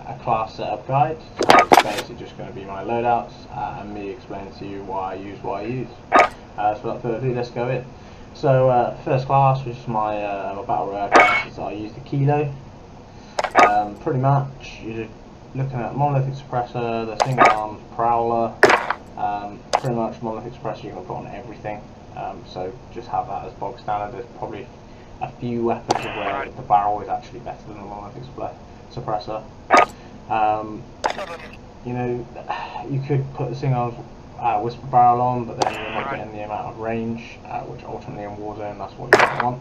a class setup guide. So it's basically just going to be my loadouts and me explaining to you why I use what I use. So without further ado, let's go in. So first class, which is my battle royale class, is I use the Kilo. Pretty much you're looking at monolithic suppressor, the single arms prowler. Pretty much monolithic suppressor you're going to put on everything. So just have that as bog standard. There's probably a few weapons where the barrel is actually better than the monolithic suppressor. You know, you could put the single whisper barrel on, but then you're not getting the amount of range, which ultimately in Warzone that's what you don't want.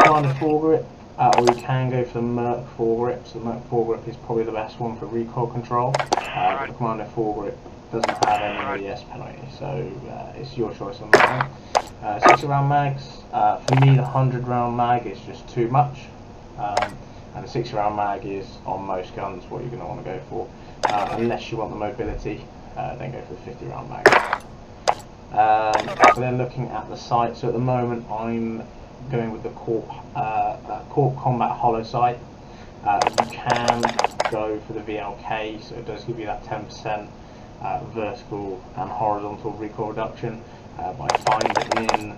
Commander foregrip, or you can go for the Merc foregrip. So the Merc foregrip is probably the best one for recoil control. But the Commander foregrip doesn't have any ES penalty, so it's your choice on that one. 60 round mags, for me the 100 round mag is just too much, and the 60 round mag is on most guns what you're going to want to go for, unless you want the mobility, then go for the 50 round mag. But then looking at the sight, so at the moment I'm going with the Corp Combat Hollow sight. You can go for the VLK, so it does give you that 10% vertical and horizontal recoil reduction, but I find it in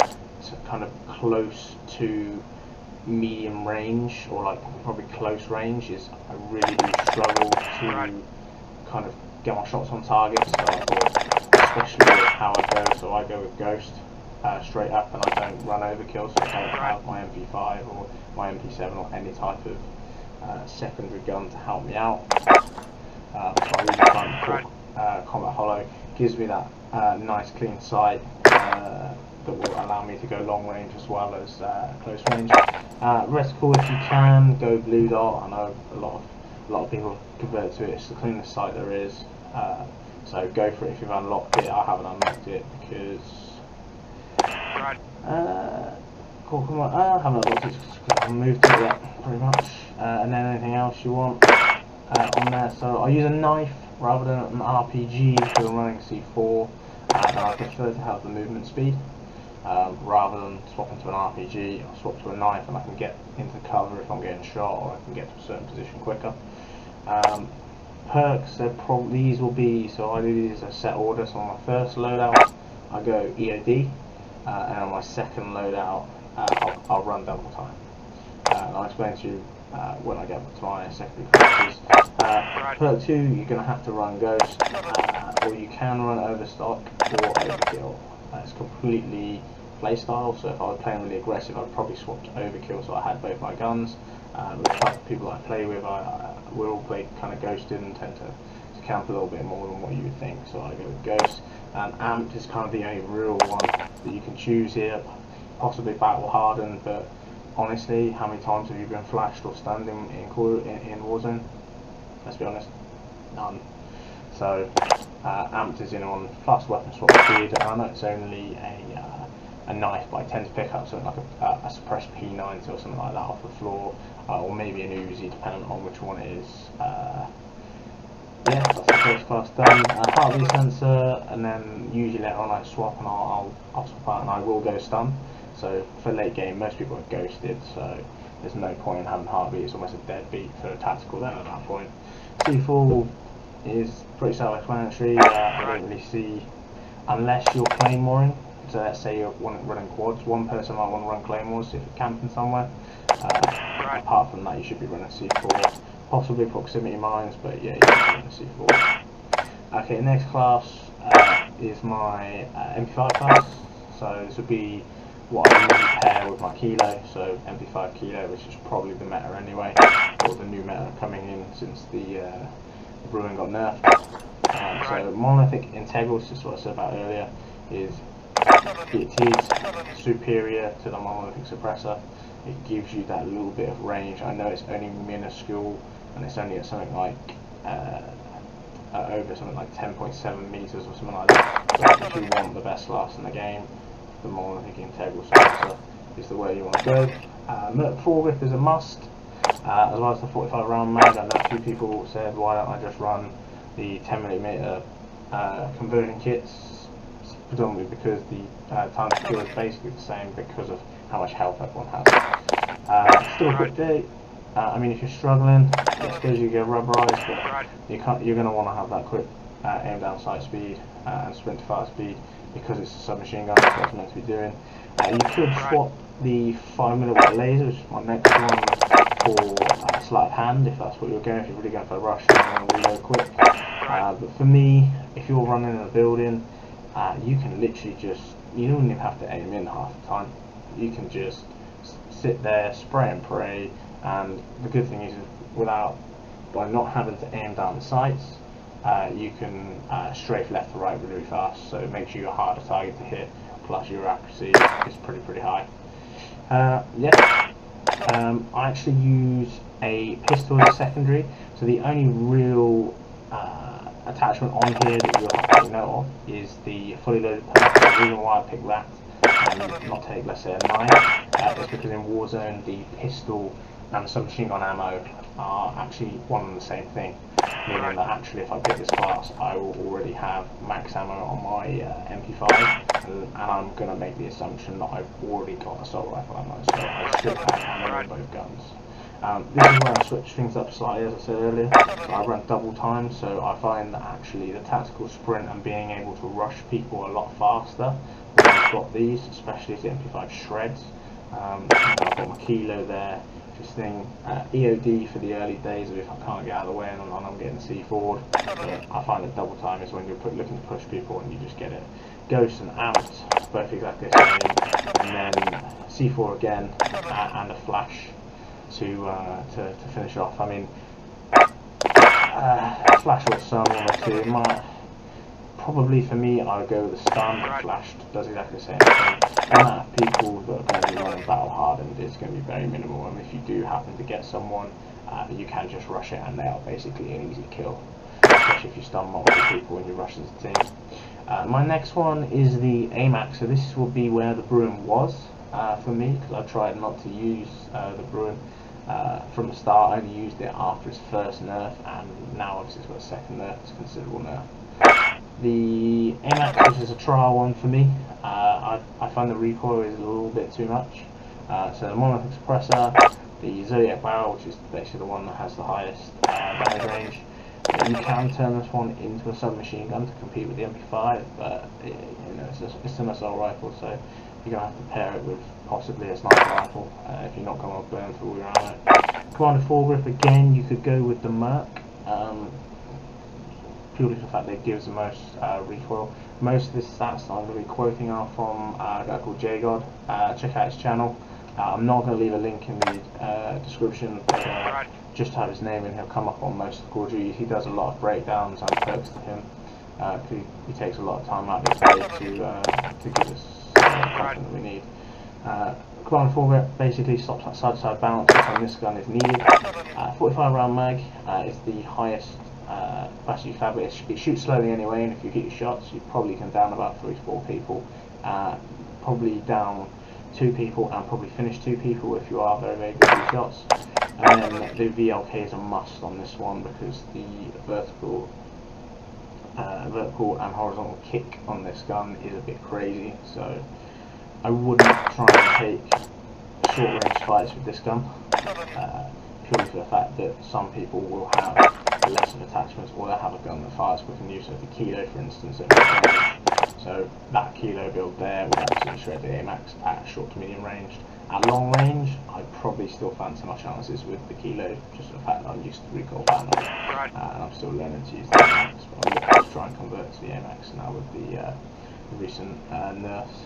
kind of close to medium range, or like probably close range, is I really do struggle to kind of get my shots on target. So I thought, especially with how I go, so I go with Ghost straight up, and I don't run overkill, so I don't have my MP5 or my MP7 or any type of secondary gun to help me out. So I really find Combat Hollow gives me that nice clean sight that will allow me to go long range as well as close range. Reticle, if you can, go blue dot. I know a lot of people convert to it. It's the cleanest sight there is. So go for it if you've unlocked it. I haven't unlocked it because I haven't unlocked it because I haven't moved to it yet, pretty much. And then anything else you want on there. So I use a knife rather than an RPG because I'm running C4, and I prefer to have the movement speed. Rather than swapping to an RPG, I'll swap to a knife and I can get into cover if I'm getting shot, or I can get to a certain position quicker. Perks, these will be, so I do these as a set order. So on my first loadout I go EOD, and on my second loadout I'll run double time. And I'll explain to you when I get to my secondary classes. Perk 2, you're going to have to run Ghost, or you can run Overstock or Overkill. It's completely playstyle, so if I was playing really aggressive I'd probably swap to Overkill so I had both my guns. But the type of people I play with, we all play kind of ghosted and tend to camp a little bit more than what you would think, so I go with Ghost. Amped is kind of the only real one that you can choose here, possibly battle hardened, but honestly, how many times have you been flashed or stunned in Warzone? Let's be honest, none. So Amped is in on fast weapon swap speed, and I know it's only a knife, but I tend to pick up something like a suppressed P90 or something like that off the floor, or maybe an Uzi, depending on which one it is. Yeah, that's the first class done. Heartbeat sensor, and then usually later on I swap, and I'll swap out and I will go stun. So for late game, most people are ghosted, so there's no point in having heartbeat. It's almost a deadbeat for a tactical then at that point. C4 is pretty self-explanatory. I don't really see, unless you're claymoring. So let's say you're running quads, one person might want to run claymores if you're camping somewhere. Apart from that, you should be running C4, possibly proximity mines, but yeah, you should be running C4. Okay, next class is my MP5 class. So this would be what I usually pair with my Kilo, so MP5 Kilo, which is probably the meta anyway, or the new meta coming in since the Brewing got nerfed. So monolithic integral, this is what I said about earlier, is it is superior to the monolithic suppressor. It gives you that little bit of range. I know it's only minuscule, and it's only at something like over something like 10.7 meters or something like that. But if you want the best last in the game, the monolithic integral suppressor is the way you want to go. Merc foregrip is a must, as well as the 45 round mag. I know a few people said, why don't I just run the 10mm conversion kits, predominantly because the time to kill is basically the same because of how much health everyone has. Still a quick day. I mean, if you're struggling, I suppose you get rubberized, but you're going to want to have that quick aim down sight speed and sprint to fire speed, because it's a submachine gun, that's what it's meant to be doing. You could swap the 5mm laser, which is my next one, for sleight of hand, if that's what you're going. If you're really going for a rush and you want to reload quick. But for me, if you're running in a building, you can literally you don't even have to aim in half the time. You can just sit there, spray and pray, and the good thing is, by not having to aim down the sights, you can strafe left to right really fast, so it makes you a harder target to hit, plus your accuracy is pretty high. I actually use a pistol as a secondary, so the only real attachment on here that you'll have to take note of is the fully loaded perk. The reason why I picked that and not take, let's say, a 9 is because in Warzone the pistol and the submachine gun ammo are actually one and the same thing, meaning that actually if I pick this class I will already have max ammo on my MP5, and I'm going to make the assumption that I've already got assault rifle ammo, so I should have ammo in both guns. This is where I switch things up slightly, as I said earlier. So I run double time, so I find that actually the tactical sprint and being able to rush people a lot faster when I've got these, especially as the MP5 shreds. I've got my kilo there, just thing, EOD for the early days of if I can't get out of the way and I'm getting C forward. But I find that double time is when you're looking to push people and you just get it. Ghost and Amped, both exactly the same, and then C4 again, and a flash to finish off. I mean, flash or stun, one or two. Probably for me, I would go with the stun. Flash does exactly the same thing. The amount of people that are going to be running battle hardened is going to be very minimal, and if you do happen to get someone, you can just rush it and they are basically an easy kill, especially if you stun multiple people when you rush as a team. My next one is the AMAX, so this will be where the Bruin was for me, because I tried not to use the Bruin from the start. I only used it after its first nerf, and now obviously it's got a second nerf. It's a considerable nerf. The AMAX is a trial one for me. I find the recoil is a little bit too much. So the monolithic suppressor, the Zodiac barrel, which is basically the one that has the highest damage range. You can turn this one into a submachine gun to compete with the MP5, but it's an assault rifle, so you're going to have to pair it with possibly a sniper rifle if you're not going to burn through all your ammo. Commander foregrip, again, you could go with the Merc, purely for the fact that it gives the most recoil. Most of the stats I'm going to be quoting are from a guy called JGod. Check out his channel. I'm not going to leave a link in the description, but just have his name and he'll come up on most of the Call of Duty. He does a lot of breakdowns and perks to him. He takes a lot of time out of his day to give us content that we need. Commander foregrip basically stops that side-to-side bounce, which on this gun is needed. 45 round mag is the highest capacity you can have. It shoots slowly anyway, and if you get your shots, you probably can down about 3 to 4 people. Probably down 2 people and probably finish 2 people if you are very good with your shots. And then the VLK is a must on this one, because the vertical and horizontal kick on this gun is a bit crazy, so I wouldn't try and take short range fights with this gun, purely for the fact that some people will have less of attachments, or they'll have a gun that fires quick and use. So the Kilo, for instance, so that Kilo build there would absolutely shred the AMAX at short to medium range. At long range, I'd probably still fancy my chances with the Kilo, just for the fact that I'm used to recoil ban on it, and I'm still learning to use the AMAX, but I'm looking to try and convert to the AMAX now with the recent nerfs.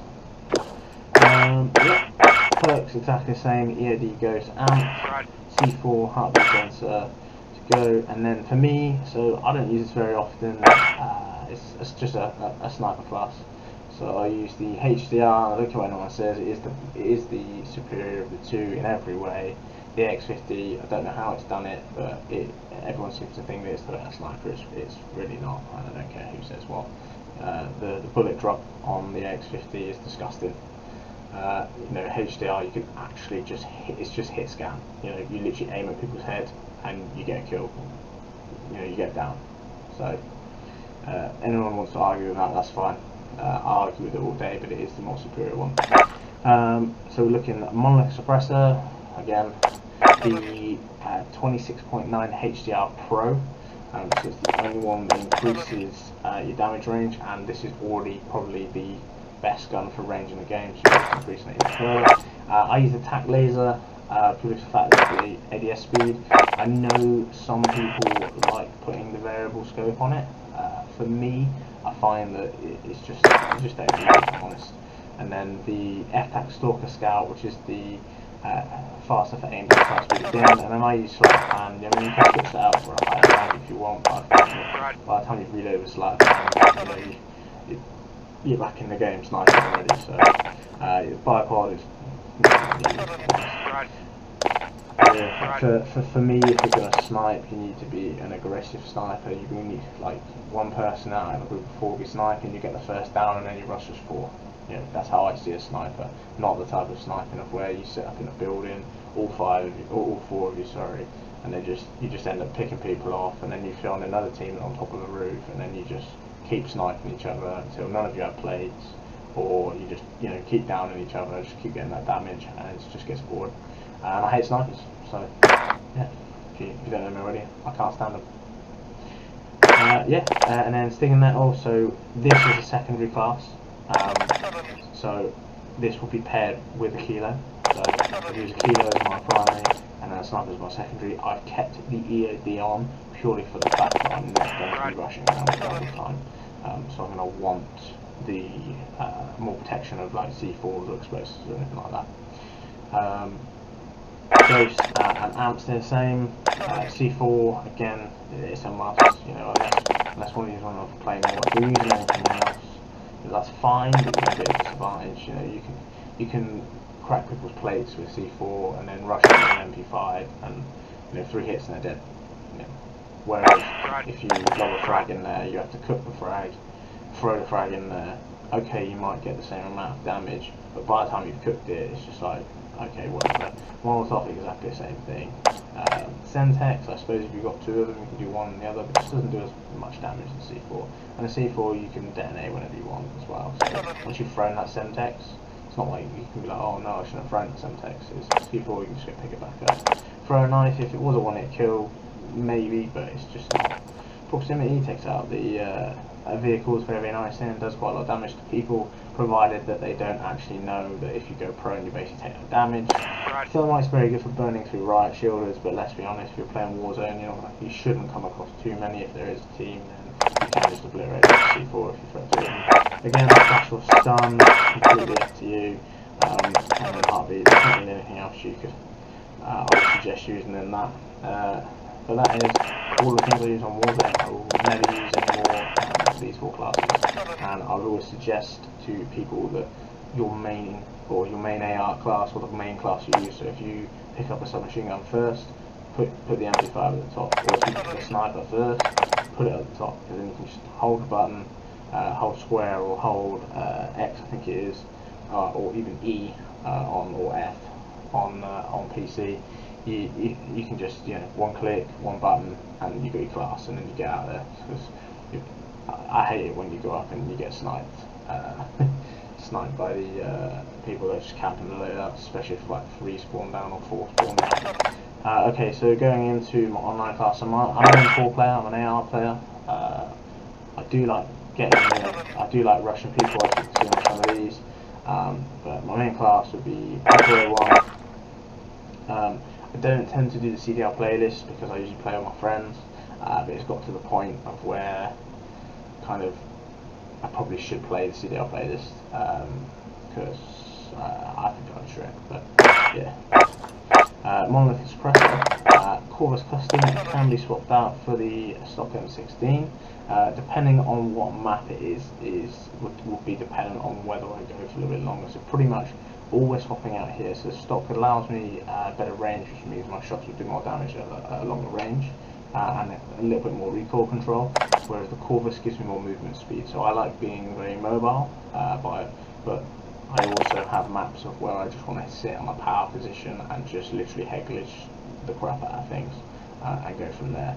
Perks exactly the same, EOD, Ghost, Amp, C4, heartbeat sensor to go, and then for me, so I don't use this very often, it's just a sniper class. So I use the HDR. Look at what anyone says, it is the superior of the two in every way. The X50, I don't know how it's done it, but everyone seems to think that it's the better sniper. It's really not. I don't care who says what. The bullet drop on the X50 is disgusting. HDR, you can actually it's just hit scan. You literally aim at people's head and you get a kill. You get down. So anyone wants to argue with that, that's fine. I'll argue with it all day, but it is the more superior one. So we're looking at monolithic suppressor again. the 26.9 HDR Pro. So it's the only one that increases your damage range, and this is already probably the best gun for range in the game, so you're just increasing it even further. I use the tac laser, purely for the fact that the ADS speed. I know some people like putting the variable scope on it. For me, I find that it's just don't need it, if I'm honest. And then the F-Tac Stalker Scout, which is the faster for aim, high speed again, and then I use sleight of hand. I mean, you can switch that out for a higher hand if you want, but by the time you reload with sleight of hand, you're back in the game sniping already, so bipod is for me, if you're going to snipe, you need to be an aggressive sniper. You need like one person out in a group of 4 be sniping, you get the first down and then you rush as 4. You know, that's how I see a sniper, not the type of sniping of where you sit up in a building, all 4 of you, sorry, and you just end up picking people off, and then you find another team on top of the roof, and then you just keep sniping each other until none of you have plates, or you just keep downing each other, just keep getting that damage, and it just gets bored. And I hate snipers, so yeah, if you don't know me already, I can't stand them. And then stinging nettle, so this is a secondary class. So this will be paired with a kilo. So I use a kilo as my primary, and then a sniper as my secondary. I've kept the EOD on purely for the fact that I'm not going to be rushing around all the time. So I'm going to want the more protection of like C4s or explosives or anything like that. Ghost and amps, they're the same. C4 again, it's a must. Unless one of you want to play more. If you're using anything else, that's fine, but you're a bit of a disadvantage. You can crack people's plates with C4 and then rush them with an MP5, and 3 hits and they're dead. Whereas if you lob a frag in there, you have to cook the frag, throw the frag in there. Okay, you might get the same amount of damage, but by the time you've cooked it, it's just like, okay, whatever. Molotov, exactly the same thing. Semtex, I suppose if you've got 2 of them, you can do one and the other, but it just doesn't do as much damage as C4. And the C4 you can detonate whenever you want as well. So once you've thrown that Semtex, it's not like you can be like, oh no, I shouldn't have thrown the Semtex. It's C4, you can just go pick it back up. Throw a knife, if it was a 1-hit kill, maybe, but it's just not. Proximity takes out the vehicles very nicely and does quite a lot of damage to people, provided that they don't actually know that if you go prone you basically take no damage. Thermite's very good for burning through riot shielders, but let's be honest, if you're playing Warzone, you shouldn't come across too many. If there is a team, then you can just obliterate the C4 if you throw it to them. Again, flash or stun, completely up to you, and then heartbeat, there's not really anything else you could, I would suggest using than that. But that is all the things I use on Warzone. I will never use any more of these 4 classes, and I would always suggest to people that your main AR class, or the main class you use, so if you pick up a submachine gun first, put the MP5 at the top, or if you pick a sniper first, put it at the top, because then you can just hold the button, hold square or hold X, I think it is, or even E or F on PC. You can just one click, one button, and you got your class, and then you get out of there. Because I hate it when you go up and you get sniped, sniped by the people that are just camping the loadout, especially if like 3 spawn down or 4 spawn down. Okay, so going into my online class, I'm only a 4 player. I'm an AR player. I do like I do like rushing people, as you can see on some of these. But my main class would be Opera 1. I don't tend to do the CDL playlist because I usually play with my friends, but it's got to the point of where kind of I probably should play the CDL playlist because I think I'm sure. But yeah, Monolith Suppressor, Corvus Custom, it can be swapped out for the stock M16. Depending on what map it is would be dependent on whether I go for a little bit longer. So pretty much always swapping out here. So stock allows me better range, which means my shots would do more damage at a longer range, and a little bit more recoil control, whereas the Corvus gives me more movement speed. So I like being very mobile, but I also have maps of where I just want to sit on a power position and just literally head glitch the crap out of things and go from there.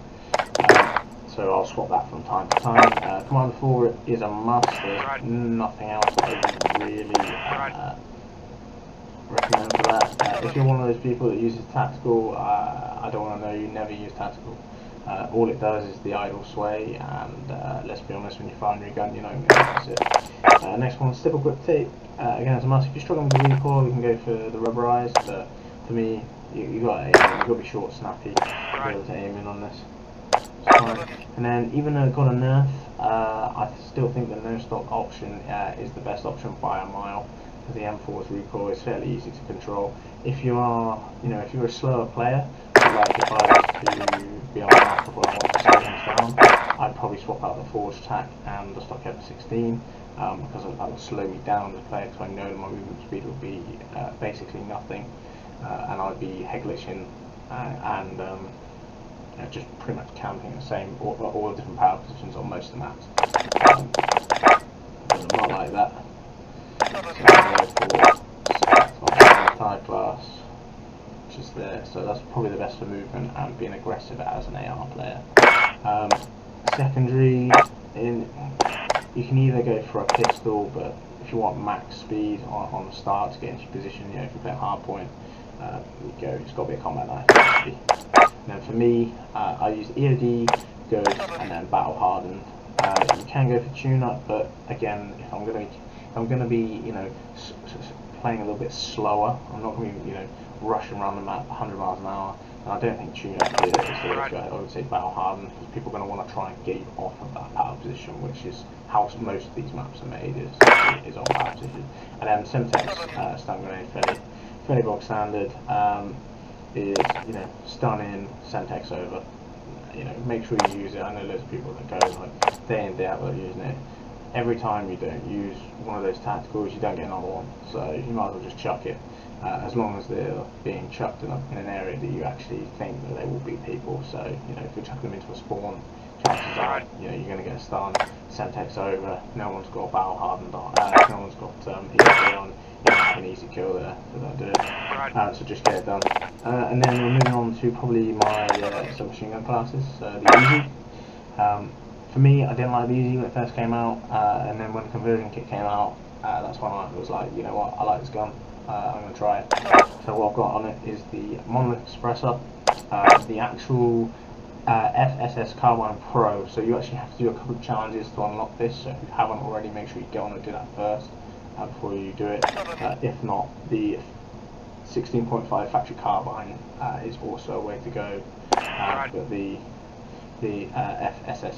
So I'll swap that from time to time. Commander 4 is a must. There's nothing else that I really recommend for that. If you're one of those people that uses tactical, I don't want to know you never use tactical. All it does is the idle sway, and let's be honest, when you're firing your gun, you're not even going to use it. Next one, stipple grip tape. Again, it's a must. If you're struggling with the recoil, you can go for the rubberized, but for me, you got to be short, snappy, to be able to aim in on this. And then, even though it got a nerf, I still think the no stock option is the best option by a mile. The M4's recoil is fairly easy to control. If you are, if you're a slower player, like if I was to be on the map before I want to slow things down, I'd probably swap out the forged tack and the stock F16 because that would slow me down as a player, because I know that my movement speed would be basically nothing, and I'd be head glitching and just pretty much camping the same, all the different power positions on most of the maps. But I'm not like that. So I'm going for tyre class, which is there. So that's probably the best for movement and being aggressive as an AR player. Secondary, you can either go for a pistol, but if you want max speed on the start to get into your position, if you're playing hard point, it's got to be a combat knife. And then for me, I use EOD, Ghost, and then battle hardened. You can go for tune-up, but again, if I'm going to be, playing a little bit slower, I'm not going to be, rushing around the map 100 miles an hour. And I don't think tune-up is the way to go. I would say battle hardened, because people are going to want to try and get you off of that power position, which is how most of these maps are made, is on power position. And then Semtex stun grenade, fairly bog standard. Is stunning, Semtex over. Make sure you use it. I know loads of people that go like day in day out without using it. Every time you don't use one of those tacticals, you don't get another one. So you might as well just chuck it, as long as they're being chucked in an area that you actually think that they will beat people. So if you chuck them into a spawn, chances are you're going to get a stun. Semtex over. No one's got battle hardened on. No one's got EOD on. You have an easy kill there, so don't do it. So just get it done. And then we're moving on to probably my submachine gun classes, the Uzi. For me, I didn't like the Uzi when it first came out, and then when the conversion kit came out, that's when I was like, you know what, I like this gun, I'm going to try it. So what I've got on it is the Monolith Suppressor, the actual FSS Carbine Pro, so you actually have to do a couple of challenges to unlock this, so if you haven't already, make sure you go on and do that first. Before you do it. If not, the 16.5 factory carbine is also a way to go, but the FSS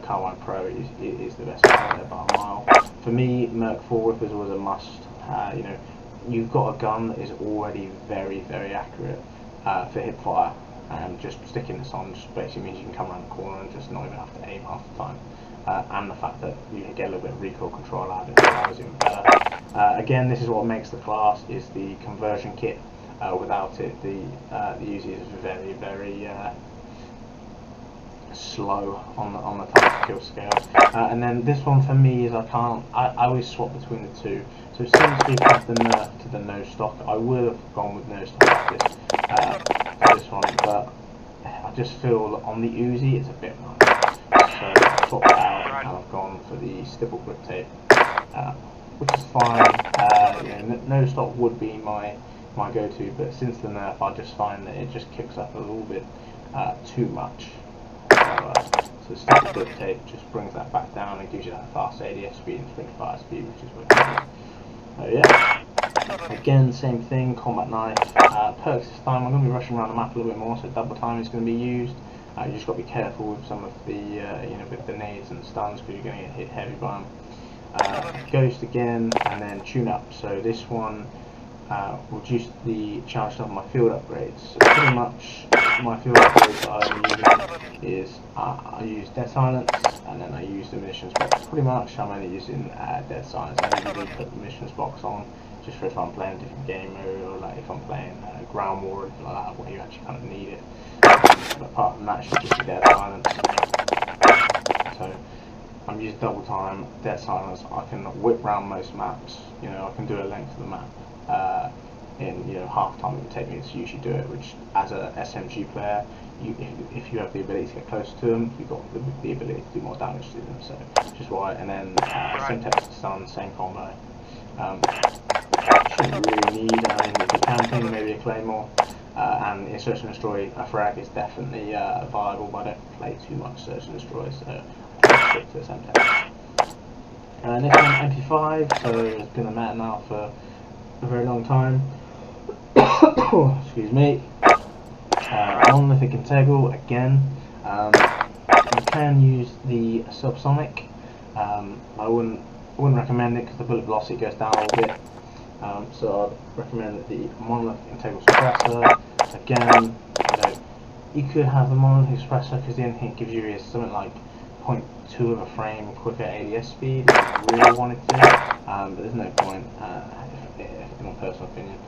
Carbine Pro is the best one there by a mile. For me, Merc 4 Rippers was a must. You've got a gun that is already very, very accurate for hip fire, and just sticking this on just basically means you can come around the corner and just not even have to aim half the time. And the fact that you can get a little bit of recoil control out of it is even better. Again, this is what makes the class, is the conversion kit. Without it, the Uzi is very, very slow on the time to kill scale. And then this one for me is I always swap between the two. So since we've had the nerf to the no stock, I would have gone with no stock for this one, but I just feel on the Uzi it's a bit much. So I've swapped it out and I've gone for the stipple grip tape, which is fine. No stock would be my go-to, but since the nerf I just find that it just kicks up a little bit too much. So the stipple grip tape just brings that back down and gives you that fast ADS speed and sprint fire speed, which is what you need. So yeah. Again, same thing, combat knife. Perks this time, I'm going to be rushing around the map a little bit more, so double time is going to be used. You just got to be careful with some of the, with the nades and stuns, because you're going to get hit heavy by them. Ghost again, and then tune up. So this one will reduce the challenge of my field upgrades. So pretty much my field upgrades that I'm using is I use Dead Silence, and then I use the munitions box. Pretty much I'm only using Dead Silence. I don't really put the munitions box on, just for if I'm playing a different game mode, or like if I'm playing ground war or anything like that, where you actually kind of need it. But apart from that, it's just a Dead Silence. So I'm using double time, Dead Silence. I can whip round most maps. I can do a length of the map in half time it would take me to usually do it. Which, as a SMG player, if you have the ability to get closer to them, you've got the ability to do more damage to them. So which is why. And then Semtex stun, same combo. shouldn't really need. I mean, if you're camping, maybe a claymore. And in search and destroy, a frag is definitely viable, but I don't play too much search and destroy, so I stick to Semtex. Next one, MP5, so it's been a meta now for a very long time. Excuse me. Monolithic integral again. You can use the subsonic. I wouldn't recommend it because the bullet velocity goes down a little bit. So I'd recommend the monolithic integral suppressor. Again, you could have the monolithic suppressor because the only thing it gives you is something like 0.2 of a frame quicker ADS speed if you really wanted to, but there's no point, in my personal opinion.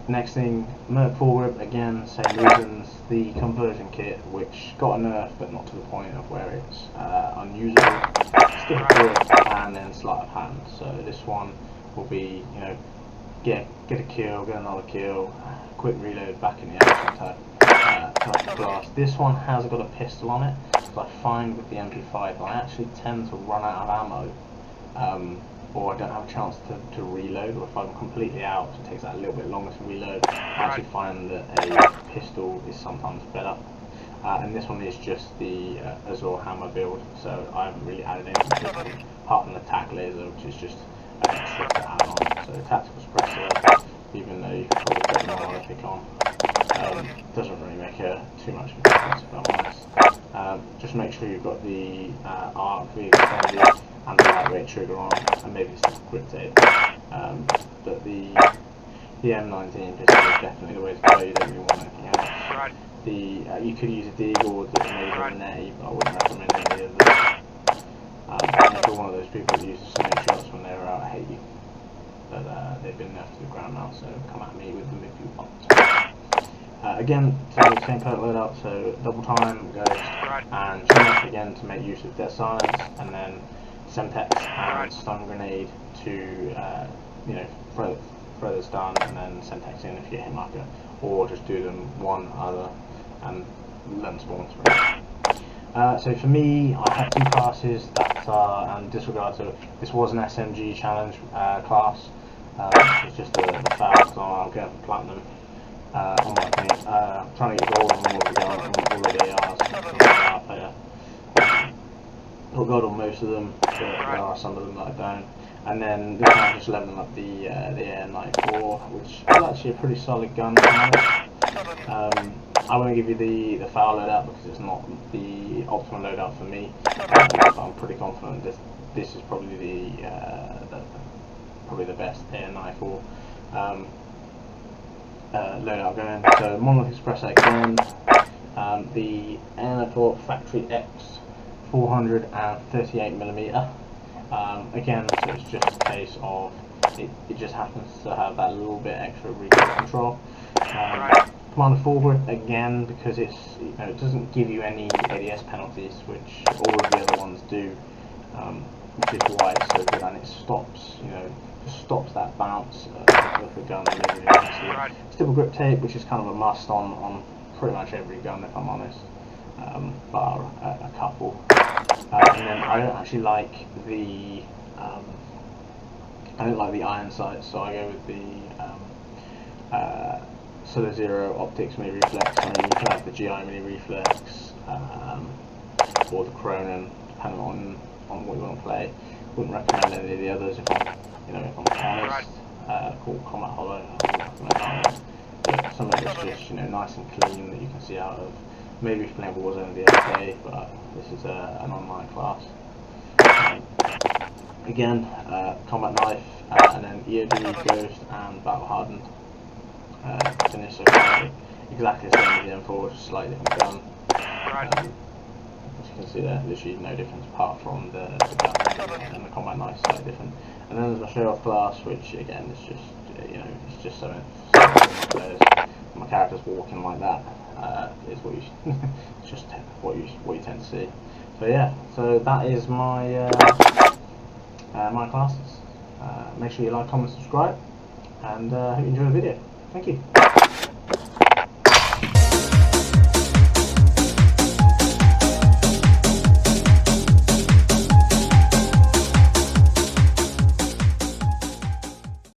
Next thing, Merc foregrip, again, same reasons. The conversion kit, which got a nerf, but not to the point of where it's unusable. Stick a grip and then sleight of hand. So this one will be, get a kill, get another kill, quick reload, back in the action type class. This one has got a pistol on it, so I find with the MP5 I actually tend to run out of ammo. Or I don't have a chance to reload, or if I'm completely out, so it takes that a little bit longer to reload. I actually find that a pistol is sometimes better. And this one is just the Azure hammer build, so I haven't really added anything to it apart from the tac laser, which is just an extra to add on. So tactical suppressor, even though you can probably put the monolithic on, doesn't really make too much of a difference, if I'm honest. Just make sure you've got the arc extended and the lightweight trigger on, and maybe some grip tape. But the M19 pistol is definitely the way to go. You don't really want anything else. You could use a Deagle that maybe have a netty, but I wouldn't recommend any of those. And if you're one of those people that use the snake shots when they were out, I hate you. But they've been nerfed to the ground now, so come at me with them if you want. Again, so same perk loadout, so double time, ghost, and Chinook again to make use of dead silence, and then Semtex and stun grenade to throw the stun, and then Semtex in if you get hit marker, or just do them one other and learn spawn through. So for me, I have two classes that are, and disregard, so this was an SMG challenge class. It's just the foul, so I'll get for platinum. On my thing, trying to get gold on all of the guns, I'm already ARs, player. Got gold on most of them, but there are some of them that I don't. And then this time I'm just leveling up the AR-94, which is actually a pretty solid gun. I won't give you the foul loadout because it's not the optimal loadout for me, but I'm pretty confident this is probably the best AR-94 loadout going. So monolithic suppressor again, the AR-94 Factory X 438mm. Again, so it's just a case of it just happens to have that little bit extra recoil control. Commander foregrip again, because it's it doesn't give you any ADS penalties, which all of the other ones do, which is why it's so good, and it stops just stops that bounce of the gun really nicely. Stipple grip tape, which is kind of a must on pretty much every gun, if I'm honest, bar a couple. And then I don't actually like the iron sights, so I go with the Solar Zero Optics Mini Reflex. I mean, you can have the GI Mini Reflex or the Cronin, depending on what you want to play. Wouldn't recommend any of the others if I'm honest. Called Combat Hollow, I wouldn't recommend that one. But some of it's just nice and clean that you can see out of. Maybe if playing Warzone the OK, but this is an online class. Again, combat knife, and then EOD, Ghost, and Battle Hardened. Finish, so exactly the same as the M4, just slightly different gun. As you can see there, literally no difference apart from the gun and the combat knife, slightly different. And then there's my show off class, which again is just it's just something for players. My character's walking like that. Is what you it's just what you tend to see. So yeah, so that is my my classes. Make sure you like, comment, subscribe, and hope you enjoy the video. Thank you.